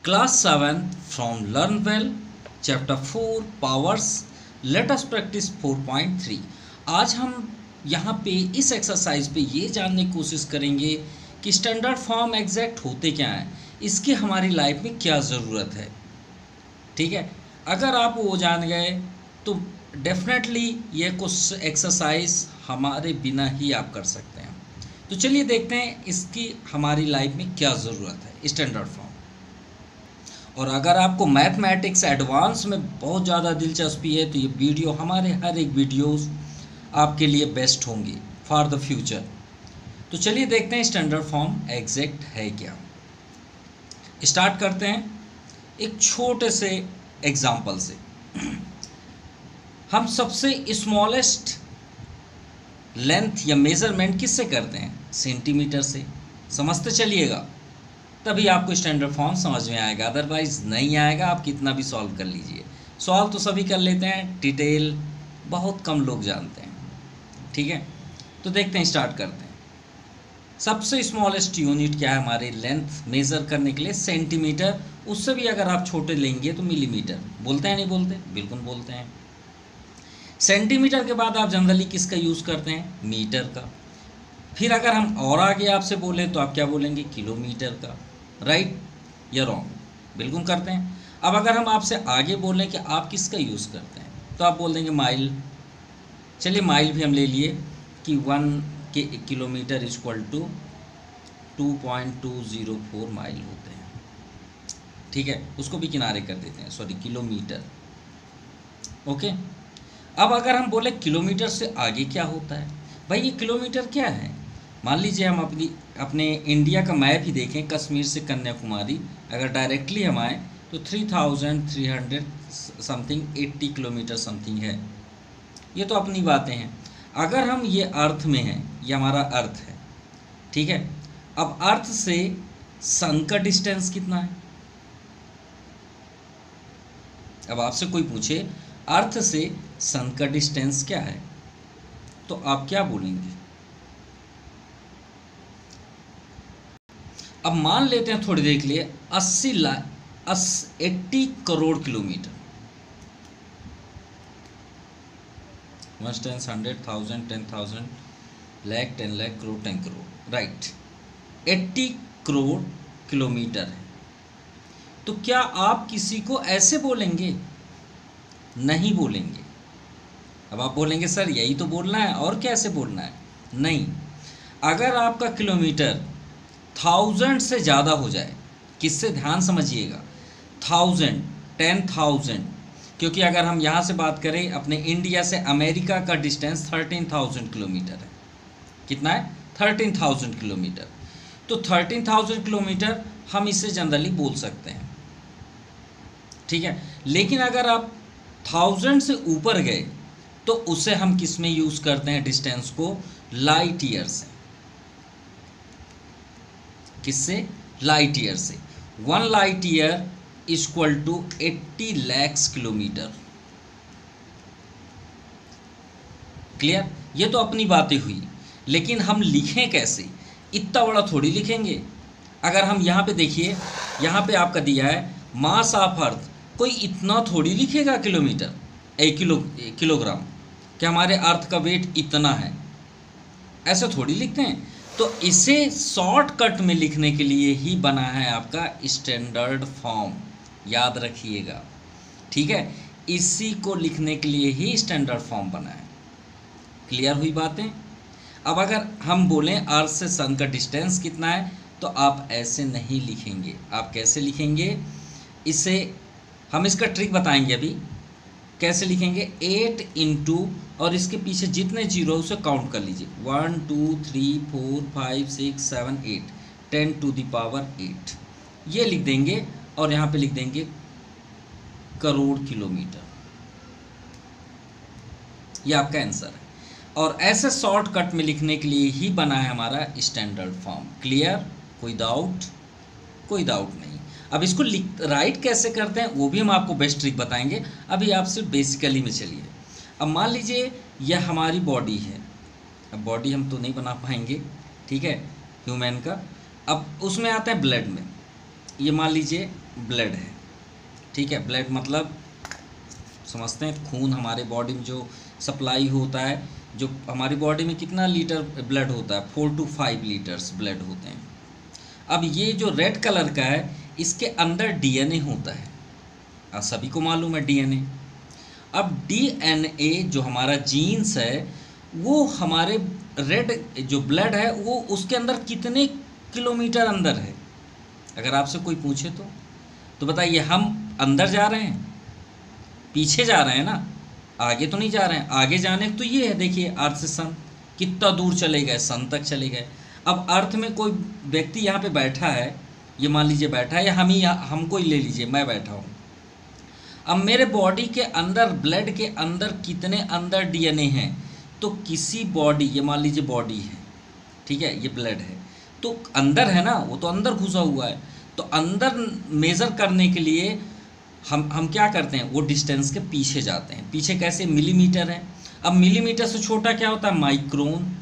Class 7 from Learn Well, Chapter 4 Powers. Let us practice 4.3. आज हम यहाँ पे इस एक्सरसाइज पे ये जानने की कोशिश करेंगे कि स्टैंडर्ड फॉर्म एग्जैक्ट होते क्या हैं, इसकी हमारी लाइफ में क्या ज़रूरत है। ठीक है, अगर आप वो जान गए तो डेफिनेटली ये कुछ एक्सरसाइज हमारे बिना ही आप कर सकते हैं। तो चलिए देखते हैं इसकी हमारी लाइफ में क्या ज़रूरत है, स्टैंडर्ड फॉर्म। और अगर आपको मैथमेटिक्स एडवांस में बहुत ज़्यादा दिलचस्पी है तो ये वीडियो, हमारे हर एक वीडियोस आपके लिए बेस्ट होंगी फॉर द फ्यूचर। तो चलिए देखते हैं स्टैंडर्ड फॉर्म एग्जैक्ट है क्या। स्टार्ट करते हैं एक छोटे से एग्जाम्पल से। हम सबसे स्मॉलेस्ट लेंथ या मेज़रमेंट किससे करते हैं? सेंटीमीटर से। समझते चलिएगा, तभी आपको स्टैंडर्ड फॉर्म समझ में आएगा, अदरवाइज नहीं आएगा। आप कितना भी सॉल्व कर लीजिए, सॉल्व तो सभी कर लेते हैं, डिटेल बहुत कम लोग जानते हैं। ठीक है, तो देखते हैं, स्टार्ट करते हैं। सबसे स्मॉलेस्ट यूनिट क्या है हमारे लेंथ मेज़र करने के लिए? सेंटीमीटर। उससे भी अगर आप छोटे लेंगे तो मिलीमीटर। बोलते हैं नहीं बोलते? बिल्कुल बोलते हैं। सेंटीमीटर के बाद आप जनरली किसका यूज़ करते हैं? मीटर का। फिर अगर हम और आगे आपसे बोले तो आप क्या बोलेंगे? किलोमीटर का। राइट या रॉन्ग? बिल्कुल करते हैं। अब अगर हम आपसे आगे बोलें कि आप किसका यूज़ करते हैं तो आप बोल देंगे माइल। चलिए माइल भी हम ले लिए कि 1 किलोमीटर इक्वल टू 2.204 माइल होते हैं। ठीक है, उसको भी किनारे कर देते हैं, सॉरी किलोमीटर। ओके, अब अगर हम बोले किलोमीटर से आगे क्या होता है, भाई ये किलोमीटर क्या है? मान लीजिए हम अपने इंडिया का मैप ही देखें, कश्मीर से कन्याकुमारी अगर डायरेक्टली हम आए तो 3300 समथिंग 80 किलोमीटर समथिंग है। ये तो अपनी बातें हैं। अगर हम ये अर्थ में हैं, ये हमारा अर्थ है, ठीक है। अब अर्थ से सन का डिस्टेंस कितना है? अब आपसे कोई पूछे अर्थ से सन का डिस्टेंस क्या है तो आप क्या बोलेंगे? अब मान लेते हैं थोड़ी देर के लिए 80 crore kilometre. 1 10 100,000 10,000 lakh 10 lakh crore 10 crore, right. 80 crore kilometre है। तो क्या आप किसी को ऐसे बोलेंगे? नहीं बोलेंगे। अब आप बोलेंगे सर यही तो बोलना है और कैसे बोलना है? नहीं, अगर आपका किलोमीटर 1000 से ज़्यादा हो जाए, किससे? ध्यान समझिएगा, 1000 10,000, क्योंकि अगर हम यहाँ से बात करें अपने इंडिया से अमेरिका का डिस्टेंस 13,000 किलोमीटर है। कितना है? 13,000 किलोमीटर। तो 13,000 किलोमीटर हम इसे जनरली बोल सकते हैं, ठीक है। लेकिन अगर आप 1000 से ऊपर गए तो उसे हम किस में यूज़ करते हैं डिस्टेंस को? लाइट ईयर से। किससे? लाइट ईयर से। 1 light year equal to 80 lakh kilometre. Clear? ये तो अपनी बातें हुई, लेकिन हम लिखें कैसे? इतना बड़ा थोड़ी लिखेंगे। अगर हम यहाँ पे देखिए, यहाँ पे आपका दिया है मास ऑफ अर्थ, कोई इतना थोड़ी लिखेगा किलोमीटर, किलोग्राम, कि हमारे अर्थ का वेट इतना है, ऐसे थोड़ी लिखते हैं। तो इसे शॉर्टकट में लिखने के लिए ही बना है आपका स्टैंडर्ड फॉर्म, याद रखिएगा, ठीक है। इसी को लिखने के लिए ही स्टैंडर्ड फॉर्म बना है। क्लियर हुई बातें? अब अगर हम बोलें अर्थ से सन का डिस्टेंस कितना है तो आप ऐसे नहीं लिखेंगे। आप कैसे लिखेंगे? इसे हम इसका ट्रिक बताएंगे अभी। कैसे लिखेंगे? 8 इंटू और इसके पीछे जितने जीरो उसे काउंट कर लीजिए, 1 2 3 4 5 6 7 8 10 टू द पावर 8, ये लिख देंगे और यहाँ पे लिख देंगे करोड़ किलोमीटर। ये आपका आंसर है। और ऐसे शॉर्टकट में लिखने के लिए ही बना है हमारा स्टैंडर्ड फॉर्म। क्लियर? कोई डाउट? कोई डाउट नहीं। अब इसको राइट कैसे करते हैं वो भी हम आपको बेस्ट ट्रिक बताएंगे। अभी आप सिर्फ बेसिकली में चलिए। अब मान लीजिए यह हमारी बॉडी है। अब बॉडी हम तो नहीं बना पाएंगे, ठीक है, ह्यूमन का। अब उसमें आता है ब्लड में, ये मान लीजिए ब्लड है, ठीक है। ब्लड मतलब समझते हैं खून, हमारे बॉडी में जो सप्लाई होता है, जो हमारी बॉडी में कितना लीटर ब्लड होता है, 4 to 5 लीटर्स ब्लड होते हैं। अब ये जो रेड कलर का है, इसके अंदर डीएनए होता है, अब सभी को मालूम है डीएनए। अब डीएनए जो हमारा जीन्स है, वो हमारे रेड जो ब्लड है वो उसके अंदर कितने किलोमीटर अंदर है, अगर आपसे कोई पूछे तो बताइए। हम अंदर जा रहे हैं, पीछे जा रहे हैं ना, आगे तो नहीं जा रहे हैं। आगे जाने तो ये है, देखिए अर्थ से सन कितना दूर चले गए, सन तक चले गए। अब अर्थ में कोई व्यक्ति यहाँ पे बैठा है, ये मान लीजिए बैठा है, या हमको ही ले लीजिए, मैं बैठा हूँ। अब मेरे बॉडी के अंदर, ब्लड के अंदर कितने अंदर डीएनए हैं, तो किसी बॉडी, ये मान लीजिए बॉडी है, ठीक है, ये ब्लड है, तो अंदर है ना, वो तो अंदर घुसा हुआ है। तो अंदर मेज़र करने के लिए हम क्या करते हैं, वो डिस्टेंस के पीछे जाते हैं। पीछे कैसे, मिलीमीटर है। अब मिलीमीटर से छोटा क्या होता है, माइक्रोन,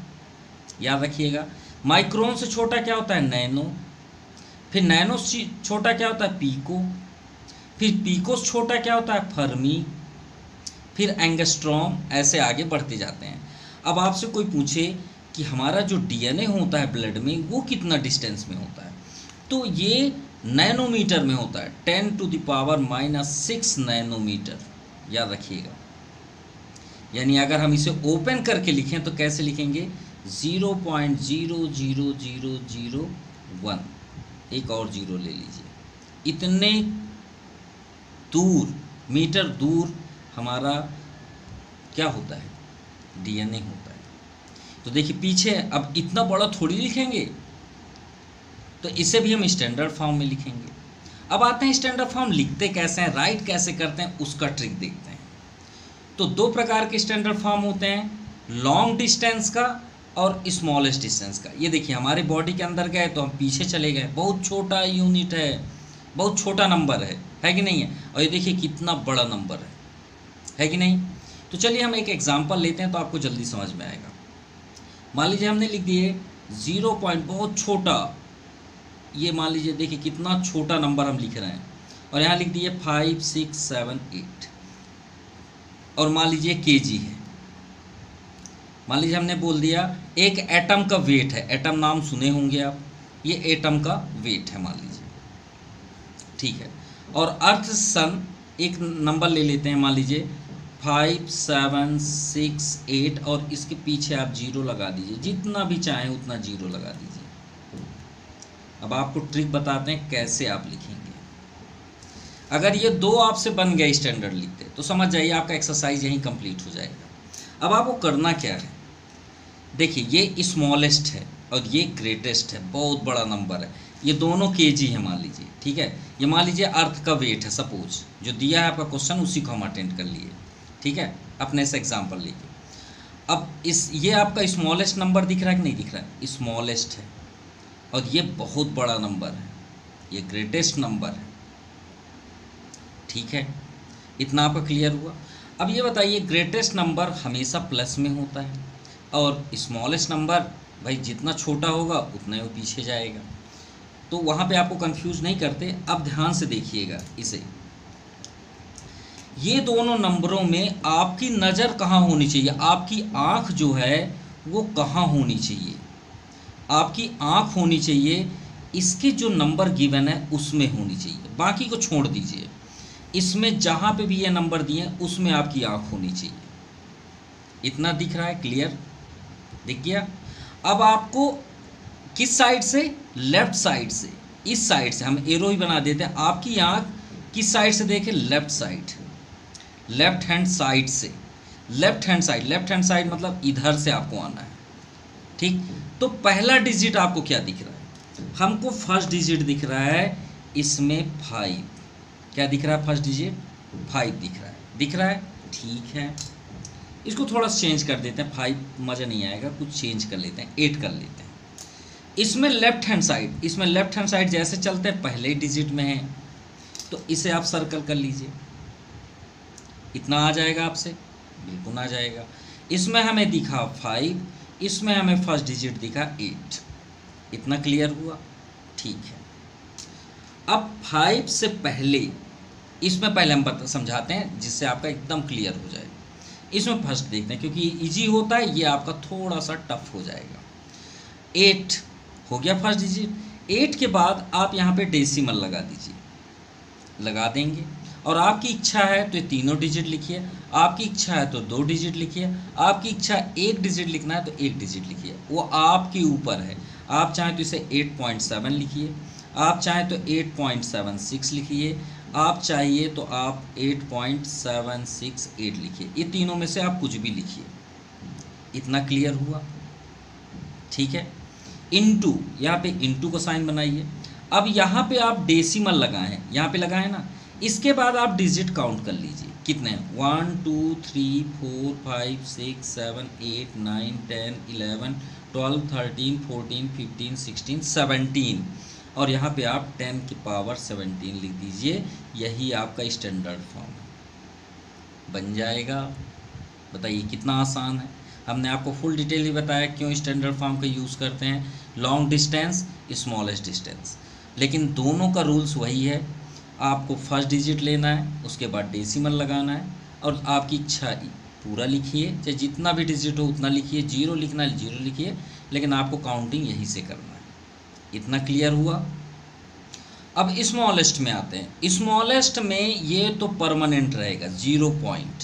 याद रखिएगा। माइक्रोन से छोटा क्या होता है, नैनो। फिर नैनो से छोटा क्या होता है, पीको। फिर पीको से छोटा क्या होता है, फर्मी। फिर एंगस्ट्रॉम, ऐसे आगे बढ़ते जाते हैं। अब आपसे कोई पूछे कि हमारा जो डीएनए होता है ब्लड में, वो कितना डिस्टेंस में होता है, तो ये नैनोमीटर में होता है, 10⁻⁻�6 नैनोमीटर, याद रखिएगा। यानी अगर हम इसे ओपन करके लिखें तो कैसे लिखेंगे, 0.00001, एक और जीरो ले लीजिए। इतने दूर, मीटर दूर हमारा क्या होता है, डीएनए होता है। तो देखिए पीछे, अब इतना बड़ा थोड़ी लिखेंगे, तो इसे भी हम स्टैंडर्ड फॉर्म में लिखेंगे। अब आते हैं स्टैंडर्ड फॉर्म लिखते कैसे हैं, राइट कैसे करते हैं, उसका ट्रिक देखते हैं। तो दो प्रकार के स्टैंडर्ड फॉर्म होते हैं, लॉन्ग डिस्टेंस का और स्मॉलेस्ट डिस्टेंस का। ये देखिए हमारे बॉडी के अंदर गए तो हम पीछे चले गए, बहुत छोटा यूनिट है, बहुत छोटा नंबर है कि नहीं है। और ये देखिए कितना बड़ा नंबर है कि नहीं। तो चलिए हम एक एग्जांपल लेते हैं तो आपको जल्दी समझ में आएगा। मान लीजिए हमने लिख दिए 0 पॉइंट, बहुत छोटा, ये मान लीजिए देखिए कितना छोटा नंबर हम लिख रहे हैं, और यहाँ लिख दिए 5, 6, 7, 8, और मान लीजिए केजी है। मान लीजिए हमने बोल दिया एक एटम का वेट है, एटम नाम सुने होंगे आप, ये एटम का वेट है मान लीजिए, ठीक है। और अर्थ सन एक नंबर ले लेते हैं, मान लीजिए 5, 7, 6, 8, और इसके पीछे आप जीरो लगा दीजिए, जितना भी चाहें उतना जीरो लगा दीजिए। अब आपको ट्रिक बताते हैं कैसे आप लिखेंगे। अगर ये दो आपसे बन गए स्टैंडर्ड लिखते, तो समझ जाइए आपका एक्सरसाइज यहीं कंप्लीट हो जाएगा। अब आपको करना क्या है, देखिए ये स्मॉलेस्ट है और ये ग्रेटेस्ट है, बहुत बड़ा नंबर है, ये दोनों केजी है मान लीजिए, ठीक है। ये मान लीजिए अर्थ का वेट है, सपोज जो दिया है आपका क्वेश्चन उसी को हम अटेंड कर लिए, ठीक है, अपने से एग्जाम्पल लीजिए। अब ये आपका स्मॉलेस्ट नंबर दिख रहा है कि नहीं दिख रहा है, स्मॉलेस्ट है, और ये बहुत बड़ा नंबर है, ये ग्रेटेस्ट नंबर है, ठीक है। इतना आपका क्लियर हुआ। अब ये बताइए ग्रेटेस्ट नंबर हमेशा प्लस में होता है, और स्मॉलेस्ट नंबर भाई जितना छोटा होगा उतना वो पीछे जाएगा, तो वहाँ पे आपको कंफ्यूज नहीं करते। अब ध्यान से देखिएगा इसे, ये दोनों नंबरों में आपकी नज़र कहाँ होनी चाहिए, आपकी आँख जो है वो कहाँ होनी चाहिए, आपकी आँख होनी चाहिए इसके जो नंबर गिवन है उसमें होनी चाहिए, बाकी को छोड़ दीजिए। इसमें जहाँ पे भी ये नंबर दिए हैं उसमें आपकी आँख होनी चाहिए। इतना दिख रहा है, क्लियर दिख गया। अब आपको किस साइड से, लेफ्ट साइड से, इस साइड से हम एरो ही बना देते हैं। आपकी आँख किस साइड से देखे, left side, left hand side से, left hand side, left hand side मतलब इधर से आपको आना है, ठीक। तो पहला डिजिट आपको क्या दिख रहा है, हमको फर्स्ट डिजिट दिख रहा है, इसमें 5, क्या दिख रहा है, फर्स्ट डिजिट 5 दिख रहा है, ठीक है। इसको थोड़ा चेंज कर देते हैं, 5 मज़ा नहीं आएगा, कुछ चेंज कर लेते हैं, 8 कर लेते हैं। इसमें लेफ्ट हैंड साइड, इसमें लेफ्ट हैंड साइड जैसे चलते हैं पहले डिजिट में है, तो इसे आप सर्कल कर लीजिए, इतना आ जाएगा आपसे, बिल्कुल आ जाएगा। इसमें हमें दिखा 5, इसमें हमें फर्स्ट डिजिट दिखा 8, इतना क्लियर हुआ, ठीक है। अब 5 से पहले, इसमें पहले हम समझाते हैं जिससे आपका एकदम क्लियर हो जाए। इसमें फर्स्ट देखते हैं क्योंकि इजी होता है, ये आपका थोड़ा सा टफ हो जाएगा। 8 हो गया फर्स्ट डिजिट। 8 के बाद आप यहाँ पे डेसिमल लगा दीजिए, लगा देंगे। और आपकी इच्छा है तो ये तीनों डिजिट लिखिए, आपकी इच्छा है तो 2 डिजिट लिखिए, आपकी इच्छा 1 डिजिट लिखना है तो 1 डिजिट लिखिए, वो आपके ऊपर है। आप चाहें तो इसे 8.7 लिखिए, आप चाहें तो 8.76 लिखिए, आप चाहिए तो आप 8.768 लिखिए। ये तीनों में से आप कुछ भी लिखिए। इतना क्लियर हुआ? ठीक है। इनटू, यहाँ पे इनटू का साइन बनाइए। अब यहाँ पे आप डेसिमल लगाएं, यहाँ पे लगाएं ना, इसके बाद आप डिजिट काउंट कर लीजिए कितने हैं। 1 2 3 4 5 6 7 8 9 10 11 12 13 14 15 16 17, और यहाँ पे आप 10 की पावर 17 लिख दीजिए। यही आपका स्टैंडर्ड फॉर्म है, बन जाएगा। बताइए कितना आसान है। हमने आपको फुल डिटेल ही बताया क्यों स्टैंडर्ड फॉर्म का यूज़ करते हैं, लॉन्ग डिस्टेंस, स्मॉलेस्ट डिस्टेंस। लेकिन दोनों का रूल्स वही है, आपको फर्स्ट डिजिट लेना है, उसके बाद डेसिमल लगाना है, और आपकी इच्छा पूरा लिखिए, चाहे जितना भी डिजिट हो उतना लिखिए, 0 लिखना है 0 लिखिए, लेकिन आपको काउंटिंग यहीं से करना है। इतना क्लियर हुआ? अब स्मॉलेस्ट में आते हैं। स्मॉलेस्ट में ये तो परमानेंट रहेगा, 0 पॉइंट,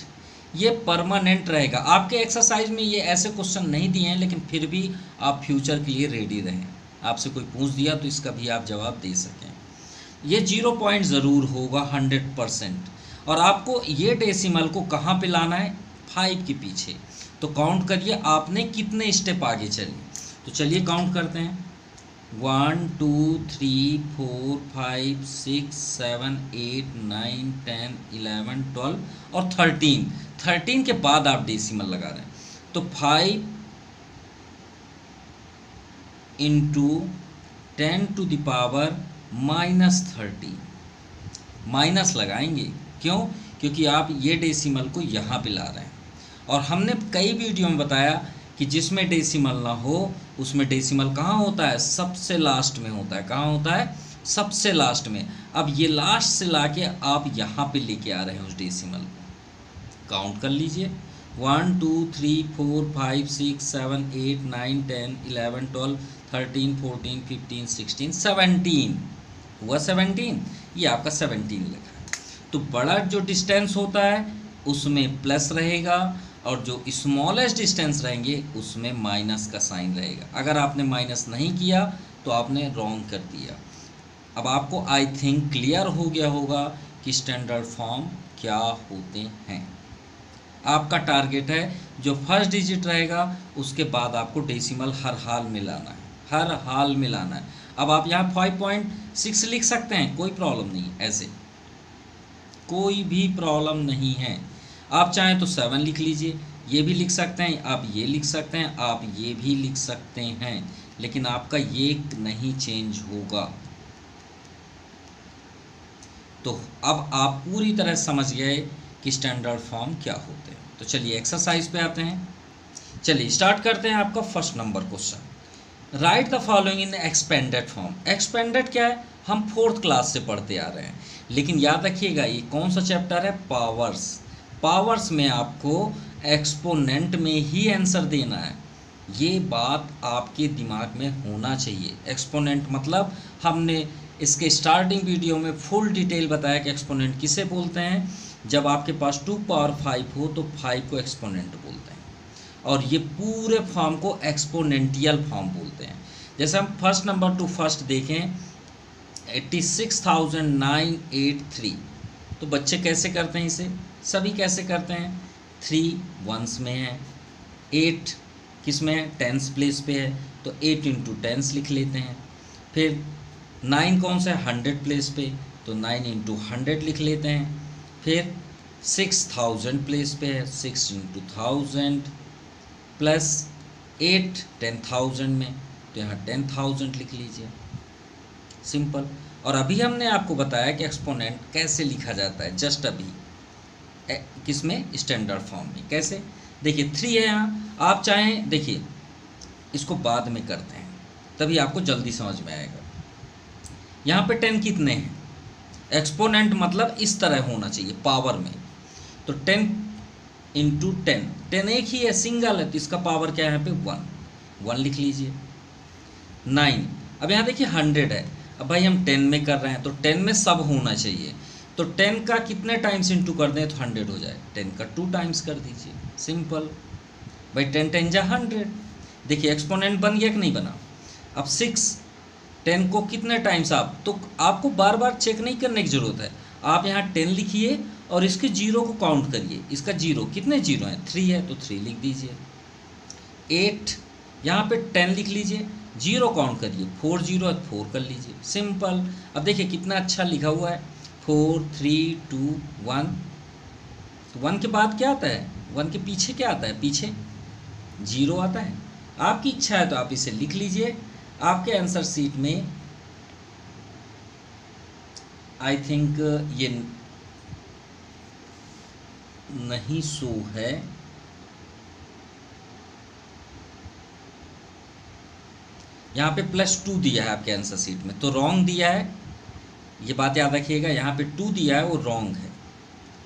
ये परमानेंट रहेगा। आपके एक्सरसाइज में ये ऐसे क्वेश्चन नहीं दिए हैं, लेकिन फिर भी आप फ्यूचर के लिए रेडी रहें। आपसे कोई पूछ दिया तो इसका भी आप जवाब दे सकें। ये 0 पॉइंट ज़रूर होगा 100%। और आपको ये डेसिमल को कहाँ पे लाना है? 5 के पीछे। तो काउंट करिए आपने कितने स्टेप आगे चले। तो चलिए काउंट करते हैं। 1 2 3 4 5 6 7 8 9 10 11 12 और 13 के बाद आप डेसिमल लगा रहे हैं। तो 5 into 10 to the power -30, minus लगाएंगे। क्यों? क्योंकि आप ये डेसिमल को यहाँ पे ला रहे हैं। और हमने कई वीडियो में बताया कि जिसमें डेसिमल ना हो उसमें डेसिमल कहाँ होता है? सबसे लास्ट में होता है। कहाँ होता है? सबसे लास्ट में। अब ये लास्ट से लाके आप यहाँ पे लेके आ रहे हैं उस डेसिमल को। काउंट कर लीजिए। 1 2 3 4 5 6 7 8 9 10 11 12 13 14 15 16 17 हुआ। 17, ये आपका 17 लिखा है। तो बड़ा जो डिस्टेंस होता है उसमें प्लस रहेगा, और जो स्मॉलेस्ट डिस्टेंस रहेंगे उसमें माइनस का साइन रहेगा। अगर आपने माइनस नहीं किया तो आपने रॉन्ग कर दिया। अब आपको आई थिंक क्लियर हो गया होगा कि स्टैंडर्ड फॉर्म क्या होते हैं। आपका टारगेट है जो फर्स्ट डिजिट रहेगा उसके बाद आपको डेसिमल हर हाल में लाना है, हर हाल में लाना है। अब आप यहाँ 5.6 लिख सकते हैं, कोई प्रॉब्लम नहीं, ऐसे कोई भी प्रॉब्लम नहीं है। आप चाहें तो 7 लिख लीजिए, ये भी लिख सकते हैं, आप ये लिख सकते हैं, आप ये भी लिख सकते हैं, लेकिन आपका ये नहीं चेंज होगा। तो अब आप पूरी तरह समझ गए कि स्टैंडर्ड फॉर्म क्या होते हैं। तो चलिए एक्सरसाइज पे आते हैं। चलिए स्टार्ट करते हैं। आपका first number question, right the following in expanded form. Expanded क्या है? हम 4th क्लास से पढ़ते आ रहे हैं, लेकिन याद रखिएगा ये कौन सा चैप्टर है? पावर्स। पावर्स में आपको एक्सपोनेंट में ही आंसर देना है, ये बात आपके दिमाग में होना चाहिए। एक्सपोनेंट मतलब हमने इसके स्टार्टिंग वीडियो में फुल डिटेल बताया कि एक्सपोनेंट किसे बोलते हैं। जब आपके पास 2 पावर 5 हो तो 5 को एक्सपोनेंट बोलते हैं, और ये पूरे फॉर्म को एक्सपोनेंटियल फॉर्म बोलते हैं। जैसे हम फर्स्ट नंबर टू फर्स्ट देखें, 86,983, तो बच्चे कैसे करते हैं इसे? सभी कैसे करते हैं? 3 वंस में है, 8 किस में है? 10th प्लेस पे है, तो 8 × 10 लिख लेते हैं। फिर 9 कौन सा है? 100 प्लेस पे, तो 9 × 100 लिख लेते हैं। फिर 6000 प्लेस पे है, 6 × 1000 प्लस 8 10,000 में, तो यहाँ 10,000 लिख लीजिए, सिंपल। और अभी हमने आपको बताया कि एक्सपोनेंट कैसे लिखा जाता है, जस्ट अभी किसमें? स्टैंडर्ड फॉर्म में। कैसे? देखिए 3 है यहाँ, आप चाहें देखिए इसको बाद में करते हैं तभी आपको जल्दी समझ में आएगा। यहाँ पे 10 कितने हैं, एक्सपोनेंट मतलब इस तरह होना चाहिए पावर में, तो 10 इंटू 10, 10 एक ही है, सिंगल है, तो इसका पावर क्या है यहाँ पे 1 लिख लीजिए। 9, अब यहाँ देखिए 100 है, अब भाई हम 10 में कर रहे हैं तो 10 में सब होना चाहिए, तो 10 का कितने टाइम्स इंटू कर दें तो 100 हो जाए, 10 का 2 टाइम्स कर दीजिए, सिंपल भाई 10 10 जा 100। देखिए एक्सपोनेंट बन गया कि नहीं बना। अब 6, 10 को कितने टाइम्स आप, तो आपको बार बार चेक नहीं करने की ज़रूरत है, आप यहाँ 10 लिखिए और इसके जीरो को काउंट करिए, इसका जीरो कितने जीरो हैं 3 है तो 3 लिख दीजिए। 8, यहाँ पे 10 लिख लीजिए, जीरो काउंट करिए, 4 जीरो है 4 कर लीजिए, सिंपल। अब देखिए कितना अच्छा लिखा हुआ है, 4 3 2 1, तो 1 के बाद क्या आता है, 1 के पीछे क्या आता है, पीछे जीरो आता है। आपकी इच्छा है तो आप इसे लिख लीजिए, आपके आंसर शीट में आई थिंक ये नहीं शो है, यहाँ पे +2 दिया है आपके आंसर शीट में, तो रॉन्ग दिया है, ये बात याद रखिएगा, यहाँ पे 2 दिया है वो रॉन्ग है,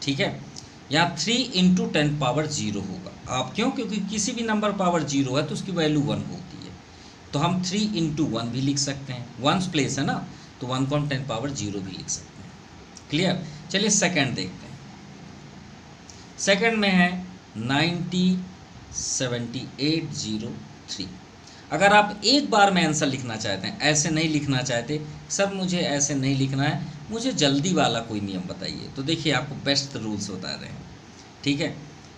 ठीक है। यहाँ 3 इंटू 10 पावर 0 होगा, आप क्यों, क्योंकि किसी भी नंबर पावर 0 है तो उसकी वैल्यू 1 होती है, तो हम 3 इंटू 1 भी लिख सकते हैं, 1's प्लेस है ना, तो 1 को हम 10 पावर 0 भी लिख सकते हैं, क्लियर। चलिए सेकंड देखते हैं, सेकंड में है 907803। अगर आप एक बार में आंसर लिखना चाहते हैं, ऐसे नहीं लिखना चाहते सर मुझे ऐसे नहीं लिखना है, मुझे जल्दी वाला कोई नियम बताइए, तो देखिए आपको बेस्ट रूल्स बता रहे हैं, ठीक है।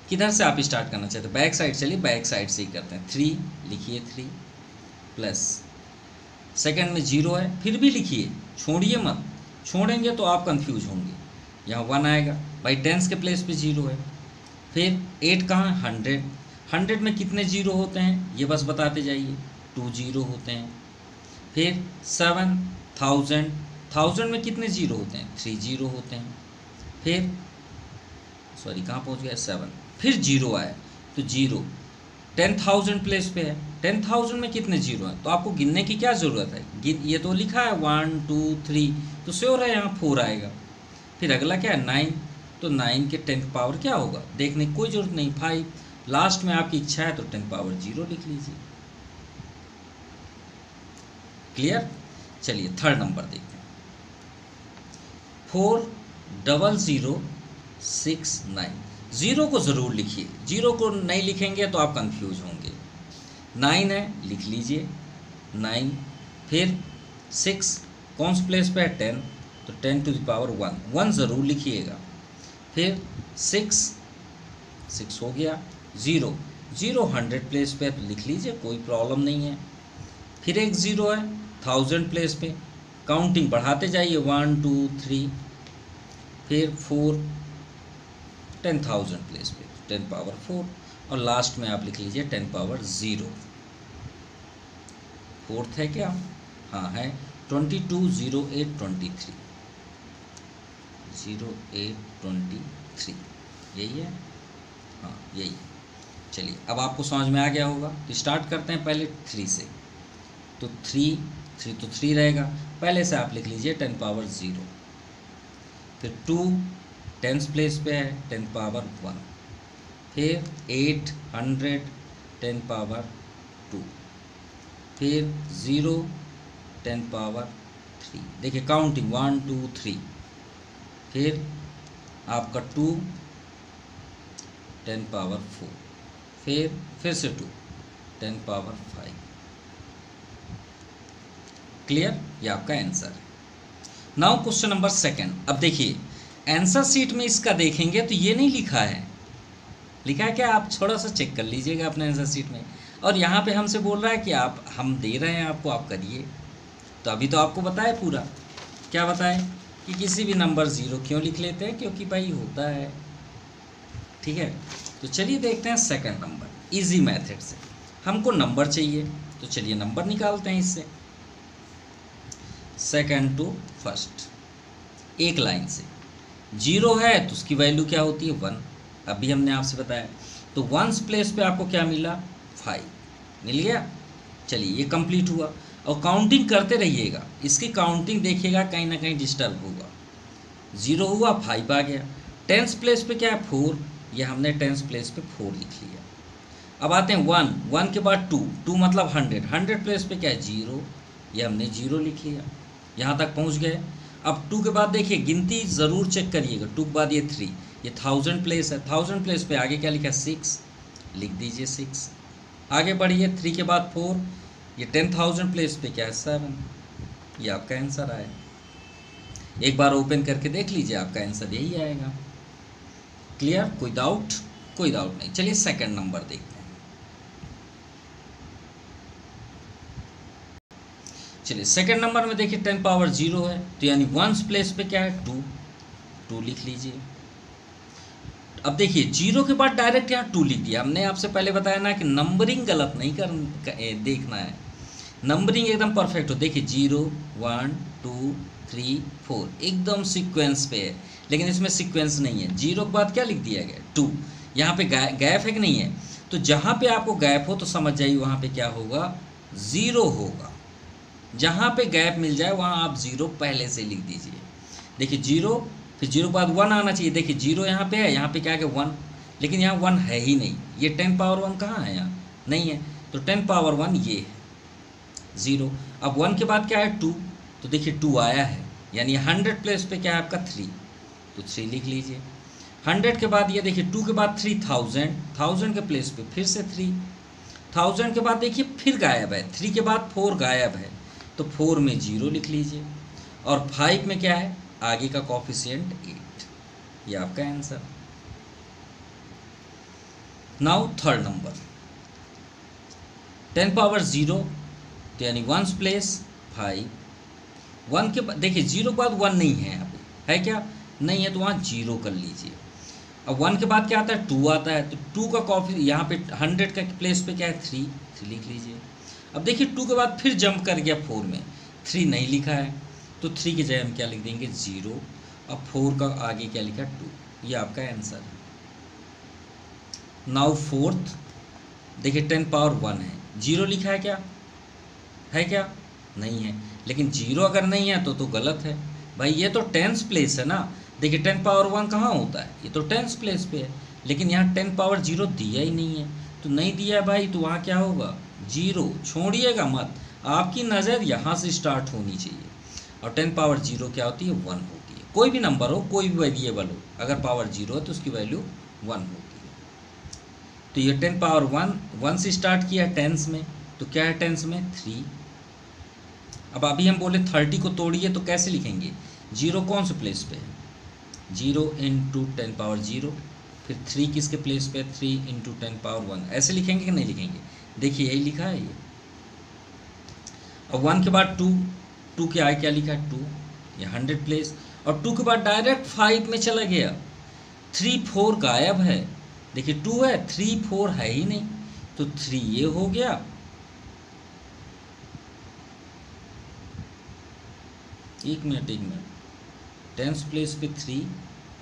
किधर से आप स्टार्ट करना चाहते हैं, बैक साइड, चलिए बैक साइड से ही करते हैं। 3 लिखिए, 3 प्लस सेकंड में 0 है, फिर भी लिखिए, छोड़िए मत, छोड़ेंगे तो आप कंफ्यूज होंगे। यहाँ 1 आएगा भाई, 10 के प्लेस पे 0 है, फिर 8 कहाँ है, 100, 100 में कितने 0 होते हैं ये बस बताते जाइए, 2 0 होते हैं। फिर 7, 1000, 1000 में कितने 0 होते हैं, 3 0 होते हैं। फिर सॉरी कहाँ पहुँच गया, 7, फिर 0 आया तो 0, 10,000 प्लेस पे है, 10,000 में कितने 0 हैं, तो आपको गिनने की क्या ज़रूरत है, ये तो लिखा है 1 2 3, तो श्योर है यहाँ 4 आएगा। फिर अगला क्या है 9, तो 9 के 10th पावर क्या होगा, देखने की कोई ज़रूरत नहीं, 5, लास्ट में आपकी इच्छा है तो 10 पावर 0 लिख लीजिए, क्लियर। चलिए थर्ड नंबर देखते हैं, 40069, 0 को ज़रूर लिखिए, 0 को नहीं लिखेंगे तो आप कंफ्यूज होंगे। 9 है, लिख लीजिए 9, फिर 6 कौन से प्लेस पे है, 10, तो 10 टू द पावर 1, 1 ज़रूर लिखिएगा। फिर 6 हो गया, 0 100 प्लेस पे तो लिख लीजिए, कोई प्रॉब्लम नहीं है। फिर एक 0 है 1000 प्लेस पे, काउंटिंग बढ़ाते जाइए, 1 2 3, फिर 4 10,000 प्लेस पे 10 पावर 4, और लास्ट में आप लिख लीजिए 10 पावर 0। फोर्थ है क्या, हाँ है, 220823, 0823 यही है, हाँ यही है। चलिए अब आपको समझ में आ गया होगा, तो स्टार्ट करते हैं पहले 3 से, तो 3 तो 3 रहेगा, पहले से आप लिख लीजिए 10 पावर 0, फिर 2 10th प्लेस पे है 10 पावर 1, फिर 800 10 पावर 2, फिर 0 10 पावर 3, देखिए काउंटिंग 1 2 3, फिर आपका 2 10 पावर 4, फिर से 2 10 पावर 5, क्लियर, ये आपका आंसर है। नाउ क्वेश्चन नंबर सेकंड, अब देखिए आंसर शीट में इसका देखेंगे तो ये नहीं लिखा है, लिखा है क्या, आप थोड़ा सा चेक कर लीजिएगा अपने आंसर शीट में, और यहाँ पे हमसे बोल रहा है कि आप, हम दे रहे हैं आपको, आप करिए, तो अभी तो आपको बताए पूरा, क्या बताए कि किसी भी नंबर 0 क्यों लिख लेते हैं, क्योंकि भाई होता है, ठीक है। तो चलिए देखते हैं सेकंड नंबर, इजी मेथड से, हमको नंबर चाहिए, तो चलिए नंबर निकालते हैं इससे, सेकंड टू फर्स्ट, एक लाइन से। 0 है तो उसकी वैल्यू क्या होती है 1, अभी हमने आपसे बताया, तो 1's प्लेस पे आपको क्या मिला 5, मिल गया। चलिए ये कंप्लीट हुआ, और काउंटिंग करते रहिएगा, इसकी काउंटिंग देखिएगा कहीं ना कहीं डिस्टर्ब होगा। 0 हुआ, 5 आ गया। टेंस प्लेस पे क्या है 4, ये हमने टेंस प्लेस पे 4 लिख लिया। अब आते हैं 1, 1 के बाद 2, 2 मतलब 100, 100 प्लेस पे क्या है 0, ये हमने 0 लिख लिया। यहाँ तक पहुँच गए। अब 2 के बाद देखिए गिनती ज़रूर चेक करिएगा, 2 के बाद ये 3, ये 1000 प्लेस है, 1000 प्लेस पे आगे क्या लिखा है 6, लिख दीजिए 6। आगे बढ़िए, 3 के बाद 4, ये 10,000 प्लेस पे क्या है 7, ये आपका आंसर आया। एक बार ओपन करके देख लीजिए, आपका आंसर यही आएगा। क्लियर? कोई डाउट? कोई डाउट नहीं। चलिए सेकंड नंबर देखते हैं। चलिए सेकंड नंबर में देखिए 10 पावर 0 है, तो यानी वंस प्लेस पे क्या है 2, 2 लिख लीजिए। अब देखिए 0 के बाद डायरेक्ट यहाँ 2 लिख दिया। हमने आपसे पहले बताया ना कि नंबरिंग गलत नहीं देखना है, नंबरिंग एकदम परफेक्ट हो। देखिए 0, 1, 2, 3, 4 एकदम सीक्वेंस पे है, लेकिन इसमें सीक्वेंस नहीं है। 0 के बाद क्या लिख दिया गया 2, यहाँ पे गैप है कि नहीं है, तो जहाँ पे आपको गैप हो तो समझ जाइए वहाँ पे क्या होगा 0 होगा। जहाँ पे गैप मिल जाए वहाँ आप 0 पहले से लिख दीजिए। देखिए 0, फिर 0 के बाद 1 आना चाहिए। देखिए 0 यहाँ पे है, यहाँ पे क्या है 1, लेकिन यहाँ 1 है ही नहीं। ये 10 पावर 1 कहाँ है, यहाँ नहीं है, तो 10 पावर 1 ये है 0। अब 1 के बाद क्या है 2, तो देखिए 2 आया है, यानी 100 प्लेस पे क्या है आपका 3, तो 3 लिख लीजिए। 100 के बाद ये देखिए 2 के बाद 3000, 1000 के प्लेस पे फिर से 3, 1000 के बाद देखिए फिर गायब है, 3 के बाद 4 गायब है, तो 4 में 0 लिख लीजिए। और 5 में क्या है, आगे का कोफिशिएंट 8, ये आपका answer. Now third number 10 power 0, तो यानी वंस प्लेस 5। 1 के बाद देखिए 0 के बाद 1 नहीं है, यहाँ पे है क्या नहीं है, तो वहाँ 0 कर लीजिए। अब 1 के बाद क्या आता है 2 आता है, तो 2 का कॉफी यहाँ पे 100 का प्लेस पे क्या है 3, 3 लिख लीजिए। अब देखिए 2 के बाद फिर जंप कर गया 4 में, 3 नहीं लिखा है, तो 3 की जगह हम क्या लिख देंगे 0। अब 4 का आगे क्या लिखा 2, ये आपका आंसर है। नाउ फोर्थ देखिए 10 पावर 1 है, 0 लिखा है क्या नहीं है, लेकिन 0 अगर नहीं है तो गलत है भाई, ये तो टेंस प्लेस है ना। देखिए 10 पावर 1 कहाँ होता है, ये तो टेंस प्लेस पे है, लेकिन यहाँ 10 पावर 0 दिया ही नहीं है, तो नहीं दिया है भाई, तो वहाँ क्या होगा 0। छोड़िएगा मत, आपकी नज़र यहाँ से स्टार्ट होनी चाहिए। और 10 पावर 0 क्या होती है 1 होती है। कोई भी नंबर हो, कोई भी वेरिएबल हो, अगर पावर 0 है तो उसकी वैल्यू 1 होती है। तो ये 10 पावर 1 से स्टार्ट किया टेंस में, तो क्या है टेंस में 3। अब अभी हम बोले 30 को तोड़िए तो कैसे लिखेंगे, 0 कौन से प्लेस पे है 0 इंटू 10 पावर 0, फिर 3 किसके प्लेस पे 3 इंटू 10 पावर 1, ऐसे लिखेंगे कि नहीं लिखेंगे। देखिए यही लिखा है ये। अब 1 के बाद 2, 2 के आगे क्या लिखा है 2, ये 100 प्लेस। और 2 के बाद डायरेक्ट 5 में चला गया, 3 4 गायब है। देखिए 2 है, 3 4 है ही नहीं, तो 3 ये हो गया। एक मिनट टेंस प्लेस पे 3,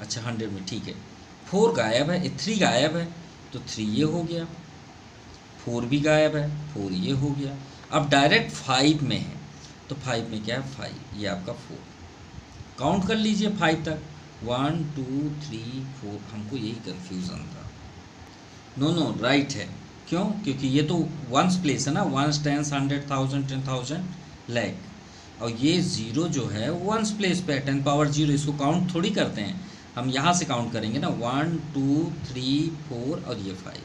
अच्छा 100 में ठीक है, 4 गायब है, 3 गायब है, तो 3 ये हो गया, 4 भी गायब है, 4 ये हो गया। अब डायरेक्ट 5 में है, तो 5 में क्या है 5, ये आपका 4। काउंट कर लीजिए 5 तक, 1 2 3 4, हमको यही कन्फ्यूज़न था। नो राइट है, क्यों, क्योंकि ये तो वंस प्लेस है ना, वंस टेंस 100 1000 10,000 लाइक, और ये 0 जो है वंस प्लेस पे है 10 पावर 0, इसको काउंट थोड़ी करते हैं हम, यहाँ से काउंट करेंगे ना 1 2 3 4 और ये 5,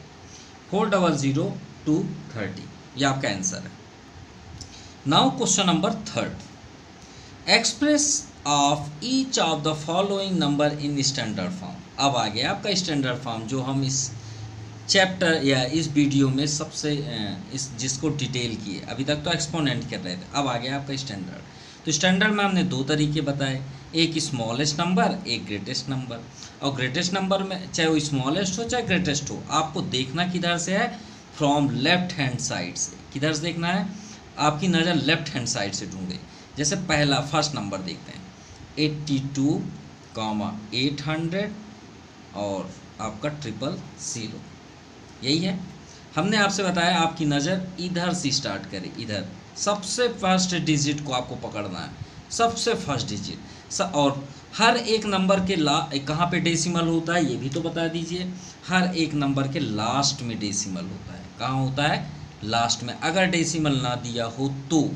400 2 30, ये आपका आंसर है। Now question number 3, express of each of the following number in standard form. अब आ गया आपका स्टैंडर्ड फॉर्म, जो हम इस चैप्टर या इस वीडियो में सबसे इस जिसको डिटेल किए, अभी तक तो एक्सपोनेंट कर रहे थे, अब आ गया आपका स्टैंडर्ड। तो स्टैंडर्ड में हमने 2 तरीके बताए, एक स्मॉलेस्ट नंबर, एक ग्रेटेस्ट नंबर। और ग्रेटेस्ट नंबर में चाहे वो स्मॉलेस्ट हो चाहे ग्रेटेस्ट हो, आपको देखना किधर से है, फ्रॉम लेफ्ट हैंड साइड से। किधर से देखना है, आपकी नज़र लेफ्ट हैंड साइड से ढूंढे। जैसे पहला फर्स्ट नंबर देखते हैं 82, 800 और आपका 000, यही है। हमने आपसे बताया आपकी नज़र इधर से स्टार्ट करे, इधर सबसे फर्स्ट डिजिट को आपको पकड़ना है, सबसे फर्स्ट डिजिट। और हर एक नंबर के कहाँ पे डेसिमल होता है ये भी तो बता दीजिए। हर एक नंबर के लास्ट में डेसिमल होता है। कहाँ होता है? लास्ट में। अगर डेसिमल ना दिया हो तो।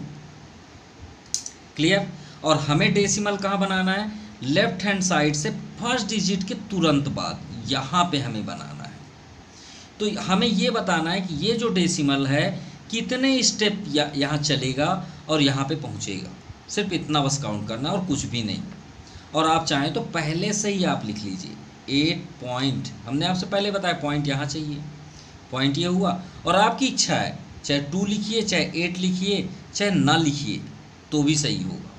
क्लियर? और हमें डेसिमल कहाँ बनाना है? लेफ्ट हैंड साइड से फर्स्ट डिजिट के तुरंत बाद, यहाँ पे हमें बनाना है। तो हमें ये बताना है कि ये जो डेसिमल है कितने स्टेप यहाँ चलेगा और यहाँ पे पहुँचेगा। सिर्फ इतना बस काउंट करना और कुछ भी नहीं। और आप चाहें तो पहले से ही आप लिख लीजिए 8 पॉइंट। हमने आपसे पहले बताया पॉइंट यहाँ चाहिए, पॉइंट ये हुआ। और आपकी इच्छा है चाहे 2 लिखिए, चाहे 8 लिखिए, चाहे ना लिखिए तो भी सही होगा।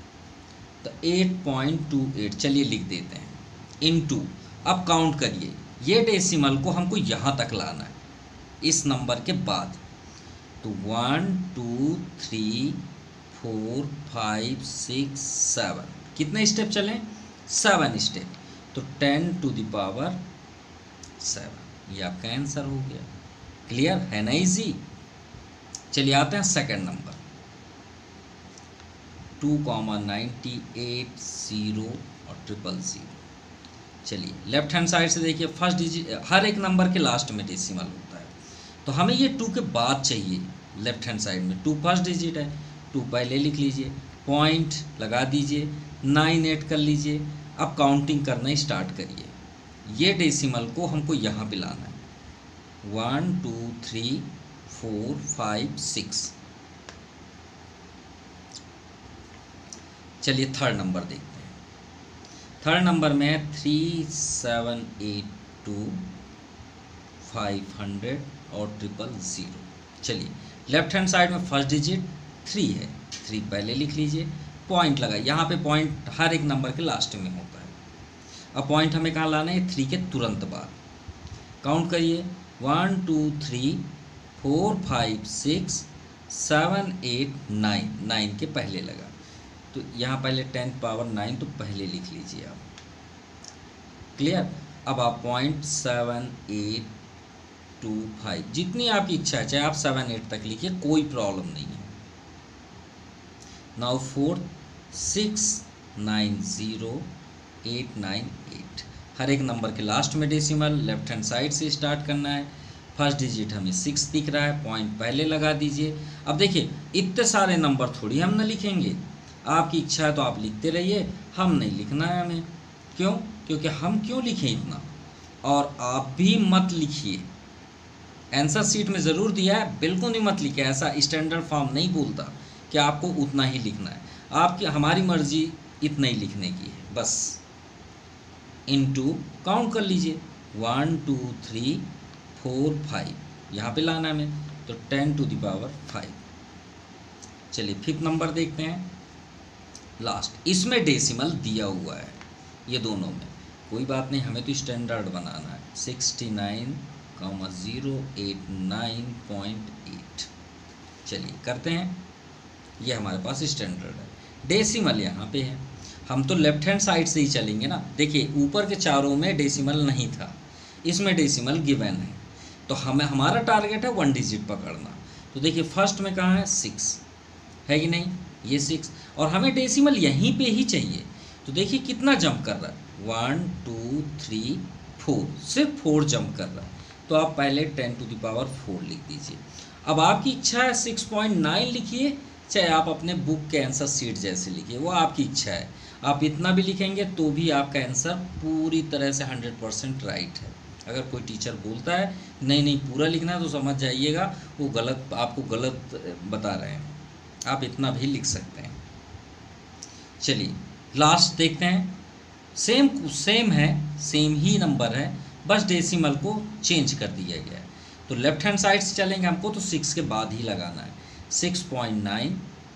तो 8.28 चलिए लिख देते हैं इनटू। अब काउंट करिए, ये डेसिमल को हमको यहाँ तक लाना है इस नंबर के बाद। तो 1 2 3 4 5 6 7 कितने स्टेप चलें? 7 स्टेप। तो 10 टू द पावर 7 ये आपका आंसर हो गया। क्लियर है ना? इजी। चलिए आते हैं सेकंड नंबर 2,98 0 और 000। चलिए लेफ्ट हैंड साइड से देखिए, फर्स्ट डिजिट हर एक नंबर के लास्ट में डेसिमल होता है। तो हमें ये 2 के बाद चाहिए। लेफ्ट हैंड साइड में 2 फर्स्ट डिजिट है, 2 पहले लिख लीजिए, पॉइंट लगा दीजिए, 9 ऐड कर लीजिए। अब काउंटिंग करना स्टार्ट करिए। ये डेसिमल को हमको यहाँ पे लाना है 1 2 3 4 5 6। चलिए थर्ड नंबर देखते हैं। थर्ड नंबर में 3782 500 और 000। चलिए लेफ्ट हैंड साइड में फर्स्ट डिजिट 3 है, 3 पहले लिख लीजिए, पॉइंट लगाइए। यहाँ पे पॉइंट हर एक नंबर के लास्ट में होता है। अब पॉइंट हमें कहाँ लाना है? 3 के तुरंत बाद। काउंट करिए 1 2 3 4 5 6 7 8 9, 9 के पहले लगा। तो यहाँ पहले 10 पावर 9 तो पहले लिख लीजिए आप। क्लियर? अब आप 0.7825 जितनी आपकी इच्छा है, चाहे आप 7 8 तक लिखिए, कोई प्रॉब्लम नहीं है। नाउ 4690898 हर एक नंबर के लास्ट में डेसिमल, लेफ्ट हैंड साइड से स्टार्ट करना है। फर्स्ट डिजिट हमें 6 दिख रहा है, पॉइंट पहले लगा दीजिए। अब देखिए इतने सारे नंबर थोड़ी हम ना लिखेंगे, आपकी इच्छा है तो आप लिखते रहिए, हम नहीं लिखना है हमें। क्यों? क्योंकि हम क्यों लिखें इतना। और आप भी मत लिखिए, आंसर शीट में ज़रूर दिया है, बिल्कुल नहीं मत लिखिए। ऐसा स्टैंडर्ड फॉर्म नहीं बोलता कि आपको उतना ही लिखना है। आपकी हमारी मर्जी इतना ही लिखने की है बस। इनटू काउंट कर लीजिए 1 2 3 4 5 यहाँ पे लाना है हमें, तो 10 टू द पावर 5। चलिए फिफ्थ नंबर देखते हैं लास्ट। इसमें डेसिमल दिया हुआ है ये दोनों में, कोई बात नहीं, हमें तो स्टैंडर्ड बनाना है। 69,089.8 चलिए करते हैं। ये हमारे पास स्टैंडर्ड है। डेसिमल यहाँ पे है, हम तो लेफ्ट हैंड साइड से ही चलेंगे ना। देखिए ऊपर के चारों में डेसिमल नहीं था, इसमें डेसिमल गिवन है। तो हमें हमारा टारगेट है 1 डिजिट पकड़ना। तो देखिए फर्स्ट में कहाँ है? 6 है कि नहीं? ये 6, और हमें डेसिमल यहीं पे ही चाहिए। तो देखिए कितना जंप कर रहा है, 1 2 3 4, सिर्फ 4 जंप कर रहा है। तो आप पहले 10 टू द पावर 4 लिख दीजिए। अब आपकी इच्छा है 6.9 लिखिए, चाहे आप अपने बुक के आंसर शीट जैसे लिखिए, वो आपकी इच्छा है। आप इतना भी लिखेंगे तो भी आपका आंसर पूरी तरह से 100% राइट है। अगर कोई टीचर बोलता है नहीं नहीं पूरा लिखना है, तो समझ जाइएगा वो गलत, आपको गलत बता रहे हैं। आप इतना भी लिख सकते हैं। चलिए लास्ट देखते हैं। सेम है, सेम ही नंबर है, बस डेसिमल को चेंज कर दिया गया है। तो लेफ्ट हैंड साइड से चलेंगे, हमको तो 6 के बाद ही लगाना है। 6.9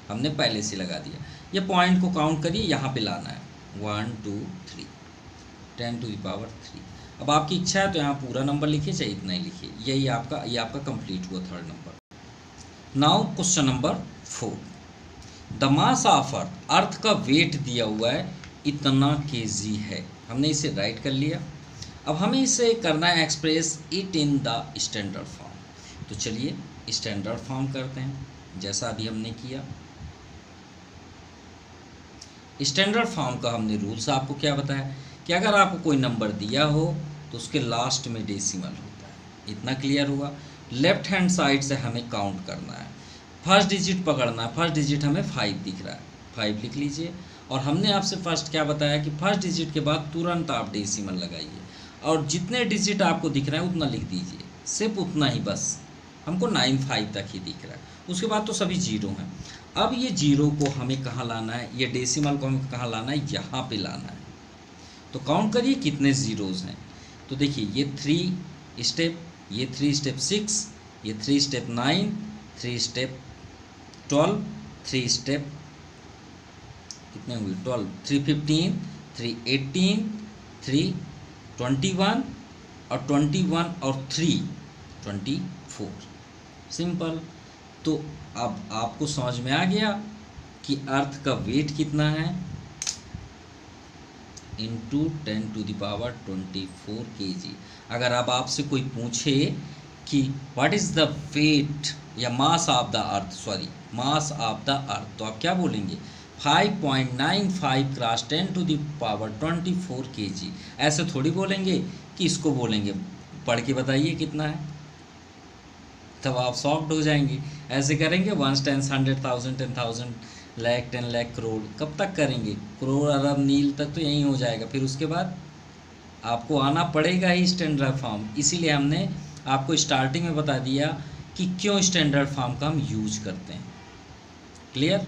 हमने पहले से लगा दिया। ये पॉइंट को काउंट करिए, यहाँ पे लाना है 1 2 3, 10 टू द पावर 3। अब आपकी इच्छा है तो यहाँ पूरा नंबर लिखिए, चाहे इतना ही लिखिए। ये आपका कंप्लीट हुआ third number. Now question number 4। The mass of earth, earth का वेट दिया हुआ है इतना kg है। हमने इसे राइट कर लिया। अब हमें इसे करना है express it in the standard form. तो तो चलिए स्टैंडर्ड फॉर्म करते हैं, जैसा अभी हमने किया। स्टैंडर्ड फॉर्म का हमने रूल्स आपको क्या बताया कि अगर आपको कोई नंबर दिया हो तो उसके लास्ट में डेसिमल होता है। इतना क्लियर हुआ। लेफ्ट हैंड साइड से हमें काउंट करना है, फर्स्ट डिजिट पकड़ना है। फर्स्ट डिजिट हमें 5 दिख रहा है, 5 लिख लीजिए। और हमने आपसे फर्स्ट क्या बताया कि फर्स्ट डिजिट के बाद तुरंत आप डेसिमल लगाइए, और जितने डिजिट आपको दिख रहे हैं उतना लिख दीजिए, सिर्फ उतना ही बस। हमको 95 तक ही दिख रहा है, उसके बाद तो सभी जीरो हैं। अब ये जीरो को हमें कहाँ लाना है, ये डेसिमल को हमें कहाँ लाना है, यहाँ पे लाना है। तो काउंट करिए कितने ज़ीरोज़ हैं। तो देखिए ये 3 स्टेप, ये 3 स्टेप 6, ये 3 स्टेप 9, 3 स्टेप 12, 3 स्टेप कितने हुए 12, 3 15, 3 18, 3 21 और 21 और 3 24। सिंपल। तो अब आपको समझ में आ गया कि अर्थ का वेट कितना है, इंटू 10⁻24 kg। अगर अब आपसे कोई पूछे कि व्हाट इज़ द वेट या mass of the earth, mass of the earth, तो आप क्या बोलेंगे, 5.95 क्रॉस 10⁻24 kg। ऐसे थोड़ी बोलेंगे कि इसको बोलेंगे पढ़ के बताइए कितना है, तब आप शॉक्ड हो जाएंगे। ऐसे करेंगे 1 10 100,000 10,000 लाख 10 लाख करोड़, कब तक करेंगे, करोड़ अरब नील तक तो यहीं हो जाएगा। फिर उसके बाद आपको आना पड़ेगा ही स्टैंडर्ड फॉर्म। इसीलिए हमने आपको स्टार्टिंग में बता दिया कि क्यों स्टैंडर्ड फॉर्म का हम यूज करते हैं। क्लियर।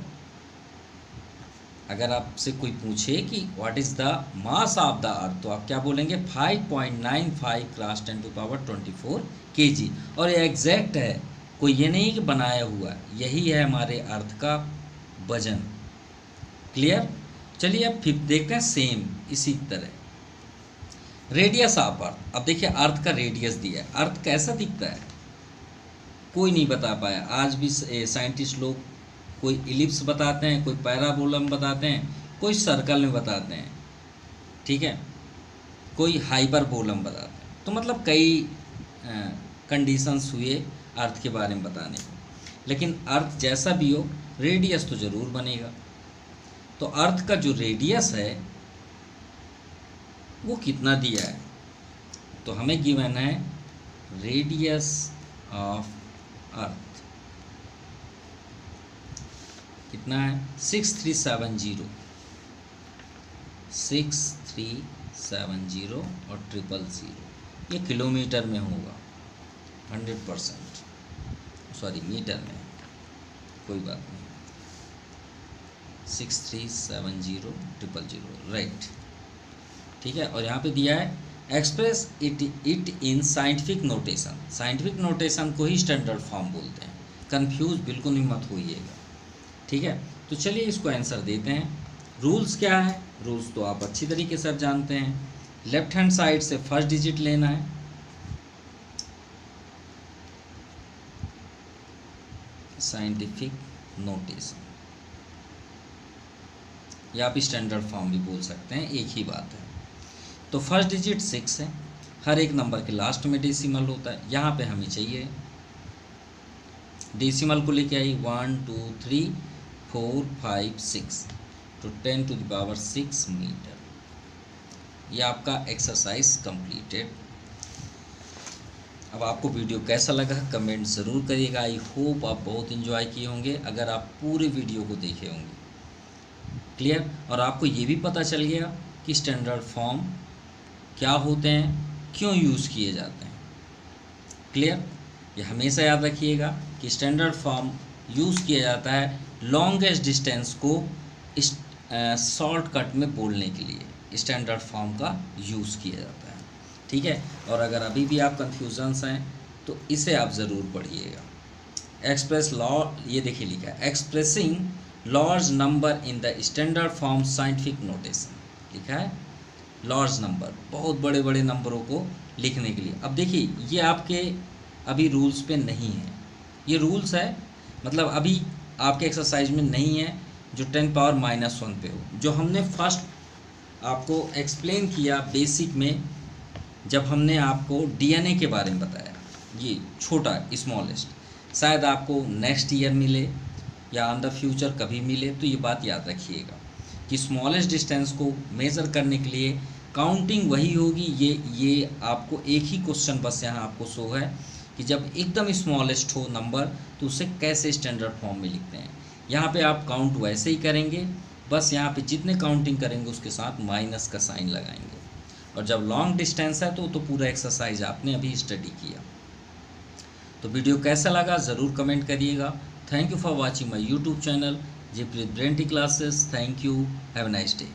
अगर आपसे कोई पूछे कि what is the mass of the earth, तो आप क्या बोलेंगे, 5.95 क्रॉस 10⁻24 kg। और ये एग्जैक्ट है, कोई ये नहीं कि बनाया हुआ, यही है हमारे अर्थ का वजन। क्लियर। चलिए अब फिर देखते हैं सेम इसी तरह रेडियस ऑफ अर्थ। अब देखिए अर्थ का रेडियस दिया है, अर्थ कैसा दिखता है कोई नहीं बता पाया आज भी। साइंटिस्ट लोग कोई इलिप्स बताते हैं, कोई पैराबोलम बताते हैं, कोई सर्कल में बताते हैं, ठीक है, कोई हाइपरबोलम बताते हैं। तो मतलब कई कंडीशंस हुए अर्थ के बारे में बताने को, लेकिन अर्थ जैसा भी हो रेडियस तो ज़रूर बनेगा। तो अर्थ का जो रेडियस है वो कितना दिया है, तो हमें गिवन है रेडियस ऑफ अर्थ कितना है, 6370, 6370 और 000। ये किलोमीटर में होगा 100%, मीटर में, कोई बात नहीं, 6370 000, राइट, ठीक है। और यहाँ पे दिया है express it in scientific notation. Scientific notation को ही स्टैंडर्ड फॉर्म बोलते हैं, कंफ्यूज बिल्कुल नहीं मत होइएगा, ठीक है। तो चलिए इसको आंसर देते हैं। रूल्स क्या है, रूल्स तो आप अच्छी तरीके से जानते हैं। लेफ्ट हैंड साइड से फर्स्ट डिजिट लेना है, साइंटिफिक नोटेशन, या आप स्टैंडर्ड फॉर्म भी बोल सकते हैं, एक ही बात है। तो फर्स्ट डिजिट 6 है, हर एक नंबर के लास्ट में डेसिमल होता है। यहाँ पे हमें चाहिए डेसिमल को लेके आई 1 2 3 4 5 6, तो 10⁻6 मीटर। ये आपका एक्सरसाइज कंप्लीटेड। अब आपको वीडियो कैसा लगा कमेंट ज़रूर करिएगा। आई होप आप बहुत इन्जॉय किए होंगे अगर आप पूरे वीडियो को देखे होंगे। क्लियर। और आपको ये भी पता चल गया कि स्टैंडर्ड फॉर्म क्या होते हैं, क्यों यूज़ किए जाते हैं। क्लियर। ये हमेशा याद रखिएगा कि स्टैंडर्ड फॉर्म यूज़ किया जाता है लॉन्गेस्ट डिस्टेंस को शॉर्टकट में बोलने के लिए स्टैंडर्ड फॉर्म का यूज़ किया जाता है, ठीक है। और अगर अभी भी आप कन्फ्यूजन्स हैं तो इसे आप ज़रूर पढ़िएगा। एक्सप्रेस लॉ, ये देखिए लिखा है expressing large number in the standard form scientific notation, लिखा है लार्ज नंबर, बहुत बड़े बड़े नंबरों को लिखने के लिए। अब देखिए ये आपके अभी रूल्स पे नहीं है, ये रूल्स है मतलब अभी आपके एक्सरसाइज में नहीं है जो 10⁻⁻1 पे हो। जो हमने फर्स्ट आपको एक्सप्लेन किया बेसिक में, जब हमने आपको डीएनए के बारे में बताया, ये छोटा स्मॉलेस्ट शायद आपको नेक्स्ट ईयर मिले या इन द फ्यूचर कभी मिले, तो ये बात याद रखिएगा कि स्मॉलेस्ट डिस्टेंस को मेज़र करने के लिए काउंटिंग वही होगी। ये आपको एक ही क्वेश्चन बस यहाँ आपको शो है कि जब एकदम स्मॉलेस्ट हो नंबर तो उसे कैसे स्टैंडर्ड फॉर्म में लिखते हैं। यहाँ पे आप काउंट वैसे ही करेंगे, बस यहाँ पे जितने काउंटिंग करेंगे उसके साथ माइनस का साइन लगाएंगे। और जब लॉन्ग डिस्टेंस है तो पूरा एक्सरसाइज आपने अभी स्टडी किया। तो वीडियो कैसा लगा ज़रूर कमेंट करिएगा। Thank you for watching my YouTube channel Jpreet Brain Tea Classes. Thank you. Have a nice day.